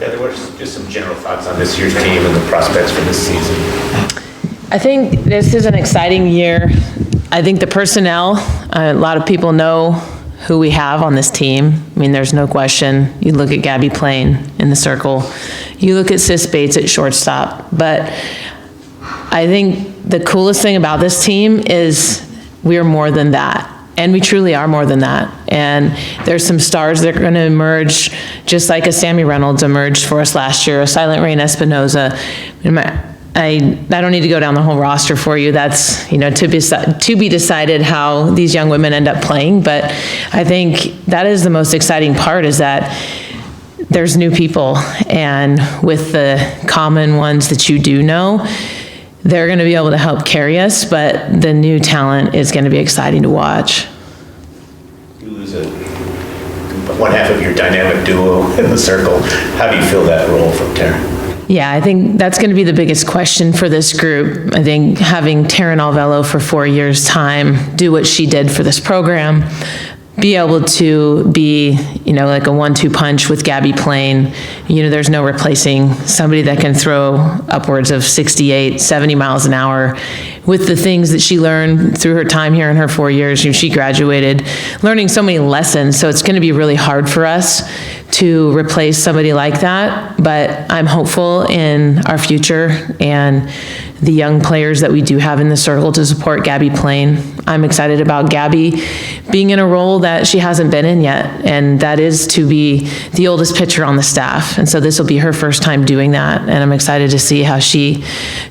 Yeah, there were just some general thoughts on this year's team and the prospects for this season. I think this is an exciting year. I think the personnel, a lot of people know who we have on this team. I mean, there's no question. You look at Gabby Plain in the circle. You look at Sis Bates at shortstop. But I think the coolest thing about this team is we are more than that. And we truly are more than that. And there's some stars that are going to emerge, just like a Sammy Reynolds emerged for us last year, a Silent Rain Espinoza. I don't need to go down the whole roster for you. That's, to be decided how these young women end up playing. But I think that is the most exciting part, is that there's new people. And with the common ones that you do know, they're going to be able to help carry us, but the new talent is going to be exciting to watch. You lose one half of your dynamic duo in the circle. How do you feel that role from Taryn? Yeah, I think that's going to be the biggest question for this group. I think having Taryn Alvello for 4 years' time do what she did for this program, be able to be, like a 1-2 punch with Gabby Plain. There's no replacing somebody that can throw upwards of 68, 70 miles an hour with the things that she learned through her time here in her 4 years. She graduated learning so many lessons, so it's going to be really hard for us to replace somebody like that, but I'm hopeful in our future and the young players that we do have in the circle to support Gabby Plain. I'm excited about Gabby being in a role that she hasn't been in yet, and that is to be the oldest pitcher on the staff. And so this will be her first time doing that, and I'm excited to see how she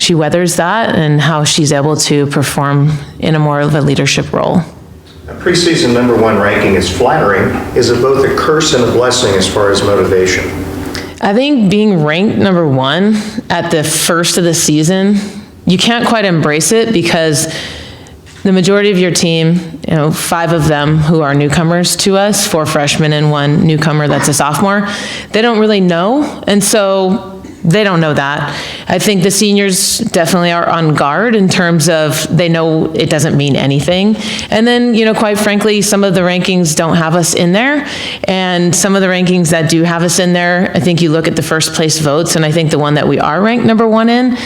weathers that and how she's able to perform in a more of a leadership role. A preseason #1 ranking is flattering. Is it both a curse and a blessing as far as motivation? I think being ranked #1 at the first of the season, you can't quite embrace it because the majority of your team, 5 of them who are newcomers to us, 4 freshmen and 1 newcomer that's a sophomore, they don't really know, and so they don't know that. I think the seniors definitely are on guard in terms of they know it doesn't mean anything. And then, quite frankly, some of the rankings don't have us in there. And some of the rankings that do have us in there, I think you look at the first place votes, and I think the one that we are ranked #1 in,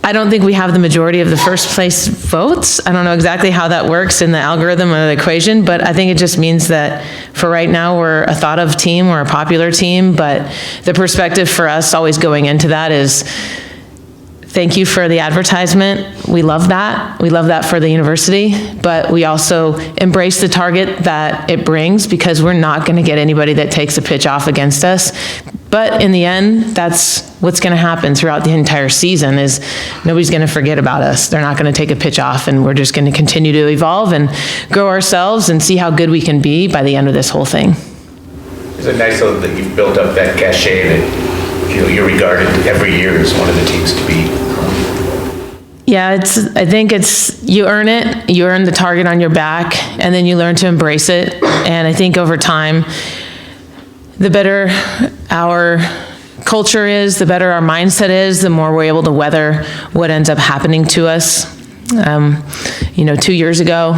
I don't think we have the majority of the first place votes. I don't know exactly how that works in the algorithm or the equation, but I think it just means that for right now, we're a thought of team, we're a popular team, but the perspective for us always going into that is, thank you for the advertisement. We love that. We love that for the university, but we also embrace the target that it brings because we're not going to get anybody that takes a pitch off against us. But in the end, that's what's going to happen throughout the entire season is nobody's going to forget about us. They're not going to take a pitch off, and we're just going to continue to evolve and grow ourselves and see how good we can be by the end of this whole thing. Is it nice though that you've built up that cachet that you're regarded every year as one of the teams to beat? Yeah, I think you earn it. You earn the target on your back, and then you learn to embrace it. And I think over time, the better our culture is, the better our mindset is, the more we're able to weather what ends up happening to us. 2 years ago,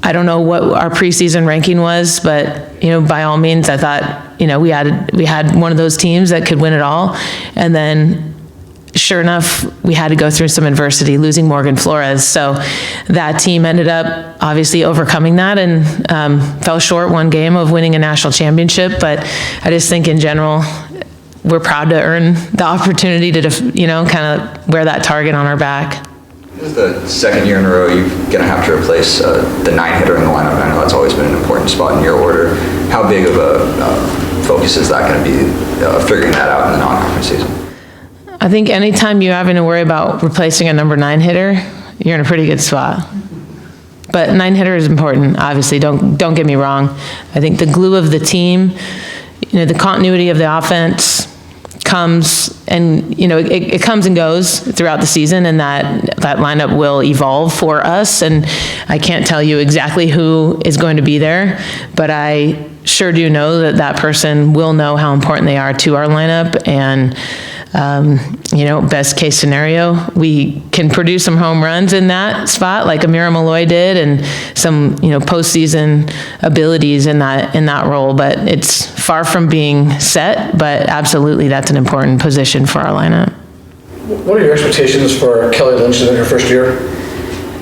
I don't know what our preseason ranking was, but, by all means, I thought, we had one of those teams that could win it all. And then sure enough, we had to go through some adversity, losing Morgan Flores. So that team ended up obviously overcoming that and fell short one game of winning a national championship. But I just think in general, we're proud to earn the opportunity to, kind of wear that target on our back. This is the second year in a row you're going to have to replace the 9-hitter in the lineup. I know that's always been an important spot in your order. How big of a focus is that going to be, figuring that out in the non-conference season? I think anytime you're having to worry about replacing a number 9 hitter, you're in a pretty good spot. But 9 hitter is important, obviously, don't get me wrong. I think the glue of the team, the continuity of the offense comes and, it comes and goes throughout the season, and that lineup will evolve for us. And I can't tell you exactly who is going to be there, but I sure do know that person will know how important they are to our lineup. And Best case scenario, we can produce some home runs in that spot, like Amira Malloy did, and some, postseason abilities in that role. But it's far from being set, but absolutely that's an important position for our lineup. What are your expectations for Kelly Lynch in her first year?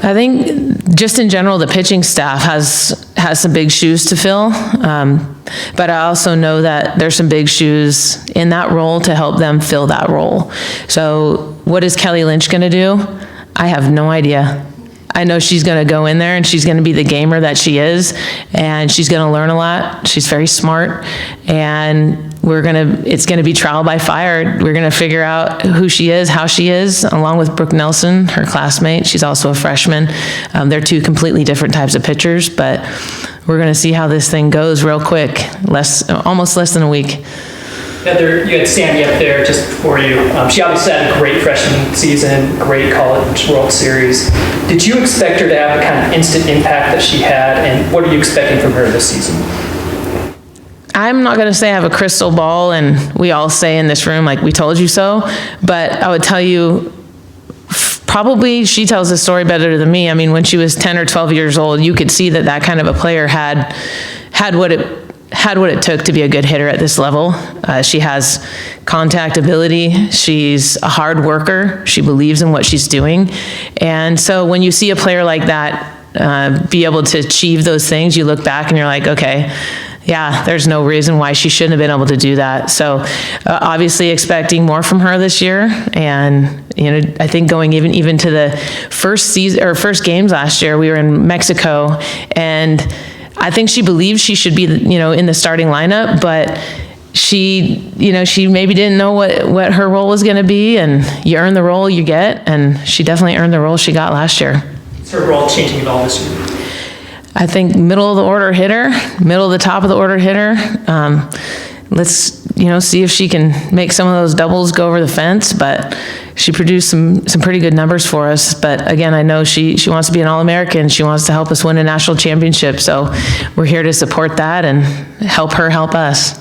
I think just in general, the pitching staff has some big shoes to fill. But I also know that there's some big shoes in that role to help them fill that role. So what is Kelly Lynch going to do? I have no idea. I know she's going to go in there and she's going to be the gamer that she is, and she's going to learn a lot. She's very smart, and it's going to be trial by fire. We're going to figure out who she is, how she is, along with Brooke Nelson, her classmate. She's also a freshman. They're two completely different types of pitchers, but we're going to see how this thing goes real quick, almost less than a week. Heather, you had Sandy up there just before you. She obviously had a great freshman season, great College World Series. Did you expect her to have the kind of instant impact that she had, and what are you expecting from her this season? I'm not going to say I have a crystal ball, and we all say in this room, like, we told you so, but I would tell you, probably she tells the story better than me. I mean, when she was 10 or 12 years old, you could see that kind of a player had what it took to be a good hitter at this level. She has contact ability. She's a hard worker. She believes in what she's doing. And so when you see a player like that be able to achieve those things, you look back and you're like, okay, yeah, there's no reason why she shouldn't have been able to do that. So obviously expecting more from her this year. And, I think going even to the first games last year, we were in Mexico, and I think she believes she should be, in the starting lineup, but she maybe didn't know what her role was going to be, and you earn the role you get, and she definitely earned the role she got last year. Is her role changing at all this year? I think middle of the order hitter, middle of the top of the order hitter. Let's, see if she can make some of those doubles go over the fence, but she produced some pretty good numbers for us. But again, I know she wants to be an All-American. She wants to help us win a national championship. So we're here to support that and help her help us.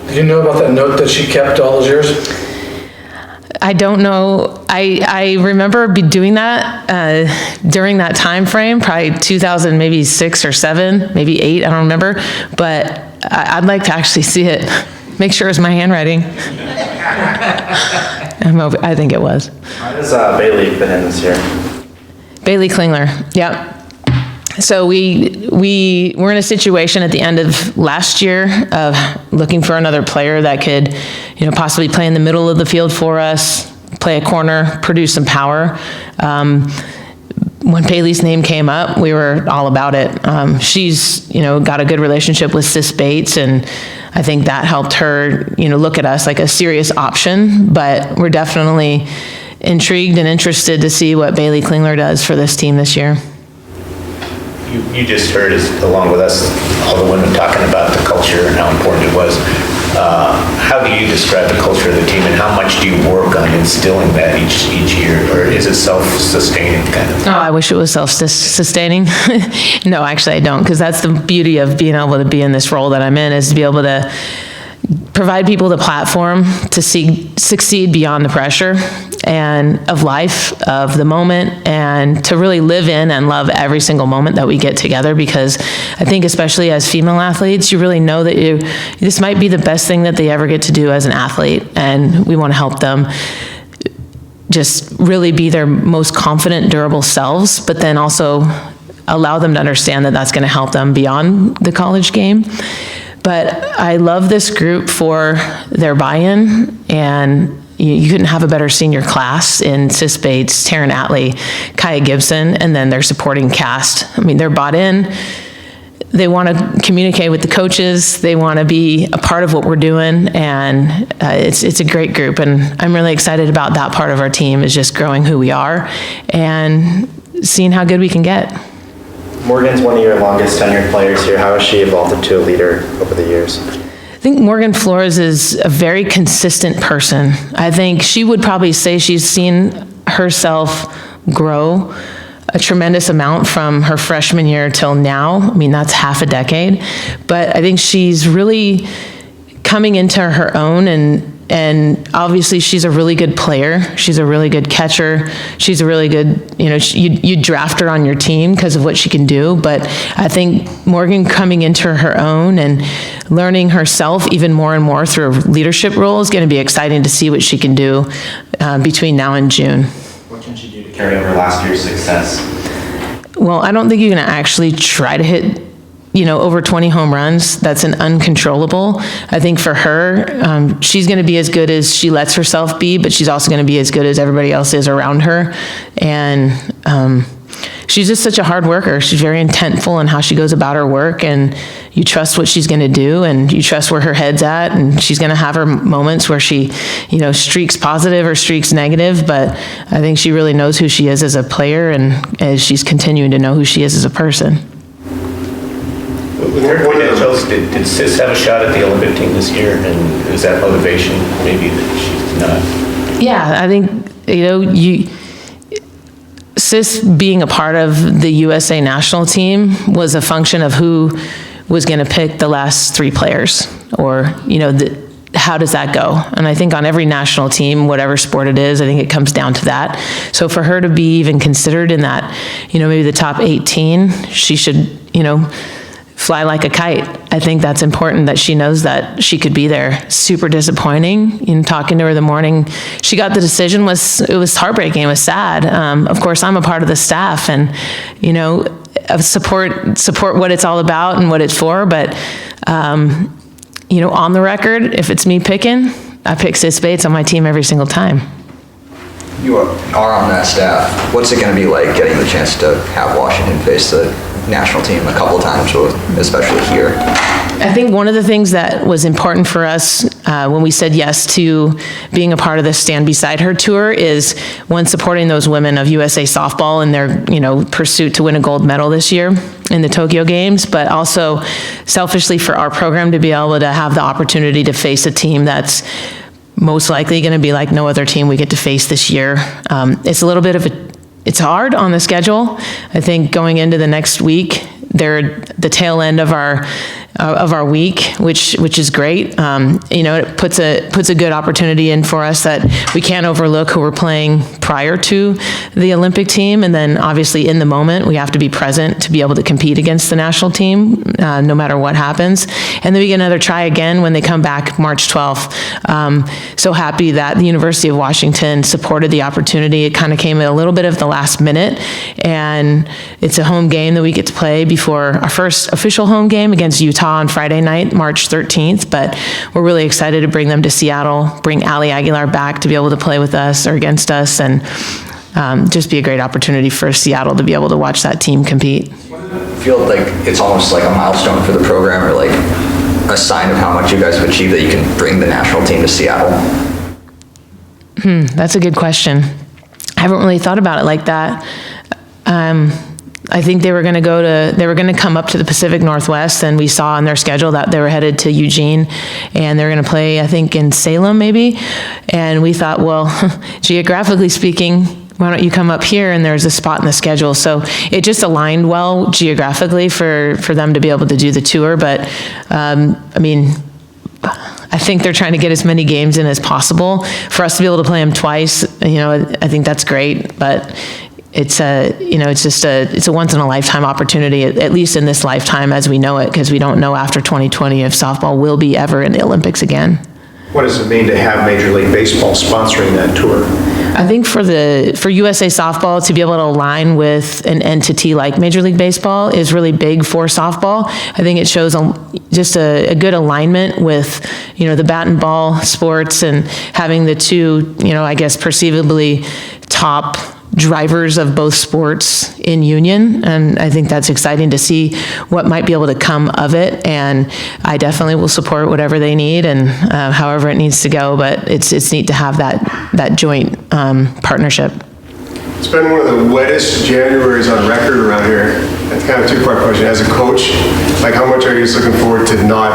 Did you know about that note that she kept all those years? I don't know. I remember doing that during that time frame, probably 2000, maybe 6 or 7, maybe 8. I don't remember. But I'd like to actually see it. Make sure it's my handwriting. I think it was. How has Bailey been in this year? Bailey Klingler, yep. So we were in a situation at the end of last year of looking for another player that could, possibly play in the middle of the field for us, play a corner, produce some power. When Bailey's name came up, we were all about it. She's, got a good relationship with Sis Bates, and I think that helped her, look at us like a serious option. But we're definitely intrigued and interested to see what Bailey Klingler does for this team this year. You just heard, along with us, all the women talking about the culture and how important it was. How do you describe the culture of the team, and how much do you work on instilling that each year, or is it self-sustaining kind of? Oh, I wish it was self-sustaining. No, actually I don't, because that's the beauty of being able to be in this role that I'm in, is to be able to provide people the platform to succeed beyond the pressure and of life, of the moment, and to really live in and love every single moment that we get together. Because I think, especially as female athletes, you really know that this might be the best thing that they ever get to do as an athlete, and we want to help them just really be their most confident, durable selves, but then also allow them to understand that that's going to help them beyond the college game. But I love this group for their buy-in, and you couldn't have a better senior class in Sis Bates, Taryn Atlee, Kaya Gibson, and then their supporting cast. I mean, they're bought in. They want to communicate with the coaches. They want to be a part of what we're doing, and it's a great group. And I'm really excited about that part of our team, is just growing who we are and seeing how good we can get. Morgan's one of your longest tenured players here. How has she evolved into a leader over the years? I think Morgan Flores is a very consistent person. I think she would probably say she's seen herself grow a tremendous amount from her freshman year till now. I mean, that's half a decade. But I think she's really coming into her own and and obviously she's a really good player. She's a really good catcher. She's a really good, you draft her on your team because of what she can do. But I think Morgan coming into her own and learning herself even more and more through a leadership role is going to be exciting to see what she can do between now and June. What can she do to carry over last year's success? Well, I don't think you're going to actually try to hit over 20 home runs. That's an uncontrollable. I think for her, she's going to be as good as she lets herself be, but she's also going to be as good as everybody else is around her. And she's just such a hard worker. She's very intentful in how she goes about her work, and you trust what she's going to do, and you trust where her head's at, and she's going to have her moments where she, streaks positive or streaks negative, but I think she really knows who she is as a player, and as she's continuing to know who she is as a person. With her credentials, did Sis have a shot at the Olympic team this year? And is that motivation maybe that she's not? Yeah, I think, Sis being a part of the USA national team was a function of who was going to pick the last 3 players, or, how does that go? And I think on every national team, whatever sport it is, I think it comes down to that. So for her to be even considered in that, maybe the top 18, she should, fly like a kite. I think that's important that she knows that she could be there. Super disappointing. Talking to her the morning she got the decision, it was heartbreaking. It was sad. Of course, I'm a part of the staff, and support what it's all about and what it's for. But on the record, if it's me picking, I pick Sis Bates on my team every single time. You are on that staff. What's it going to be like getting the chance to have Washington face the national team a couple times, especially here? I think one of the things that was important for us when we said yes to being a part of the Stand Beside Her tour is, one, supporting those women of USA softball in their pursuit to win a gold medal this year in the Tokyo Games, but also selfishly for our program to be able to have the opportunity to face a team that's most likely going to be like no other team we get to face this year. It's a little bit of it's hard on the schedule. I think going into the next week, they're the tail end of our week, which is great. It puts a good opportunity in for us that we can't overlook who we're playing prior to the Olympic team, and then obviously in the moment we have to be present to be able to compete against the national team, no matter what happens. And then we get another try again when they come back March 12th. So happy that the University of Washington supported the opportunity. It kind of came at a little bit of the last minute, and it's a home game that we get to play before our first official home game against Utah on Friday night, March 13th, but we're really excited to bring them to Seattle, bring Allie Aguilar back to be able to play with us or against us, and just be a great opportunity for Seattle to be able to watch that team compete. I feel like it's almost like a milestone for the program, or like a sign of how much you guys have achieved, that you can bring the national team to Seattle? That's a good question. I haven't really thought about it like that. I think they were going to come up to the Pacific Northwest, and we saw on their schedule that they were headed to Eugene, and they're going to play, I think, in Salem maybe. And we thought, well, geographically speaking, why don't you come up here? And there's a spot in the schedule. So it just aligned well geographically for them to be able to do the tour. But I think they're trying to get as many games in as possible. For us to be able to play them twice, I think that's great. But it's a once in a lifetime opportunity, at least in this lifetime as we know it, because we don't know after 2020 if softball will be ever in the Olympics again. What does it mean to have Major League Baseball sponsoring that tour? I think for USA softball to be able to align with an entity like Major League Baseball is really big for softball. I think it shows just a good alignment with, the bat and ball sports, and having the two, I guess perceivably top drivers of both sports in union. And I think that's exciting to see what might be able to come of it. And I definitely will support whatever they need and however it needs to go. But it's neat to have that joint partnership. It's been one of the wettest Januaries on record around here. It's kind of a two-part question. As a coach, like how much are you just looking forward to not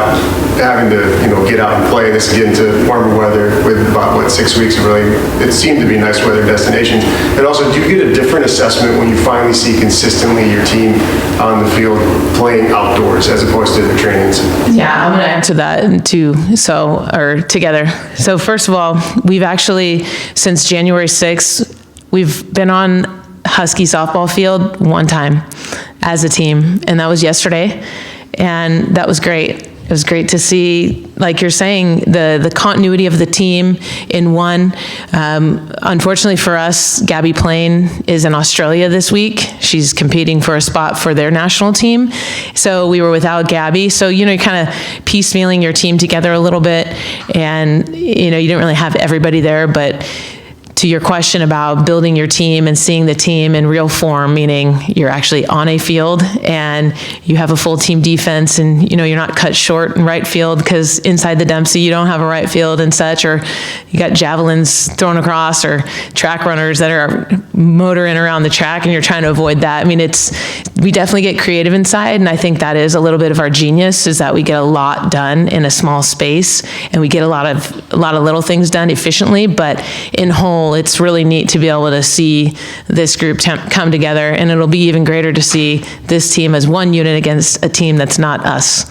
having to, get out and play this, get into warmer weather with about, 6 weeks of really, it seemed to be nice weather destinations. And also, do you get a different assessment when you finally see consistently your team on the field playing outdoors as opposed to the trainings? Yeah, I'm going to answer that together. So first of all, we've actually, since January 6th, we've been on Husky softball field one time as a team, and that was yesterday, and that was great. It was great to see, like you're saying, the continuity of the team in one. Unfortunately for us, Gabby Plain is in Australia this week. She's competing for a spot for their national team. So we were without Gabby. So, you're kind of piecemealing your team together a little bit. And, you didn't really have everybody there, but to your question about building your team and seeing the team in real form, meaning you're actually on a field and you have a full team defense and, you're not cut short in right field because inside the Dempsey you don't have a right field and such, or you got javelins thrown across or track runners that are motoring around the track and you're trying to avoid that. I mean, we definitely get creative inside, and I think that is a little bit of our genius, is that we get a lot done in a small space and we get a lot of little things done efficiently, but in whole, it's really neat to be able to see this group come together, and it'll be even greater to see this team as one unit against a team that's not us.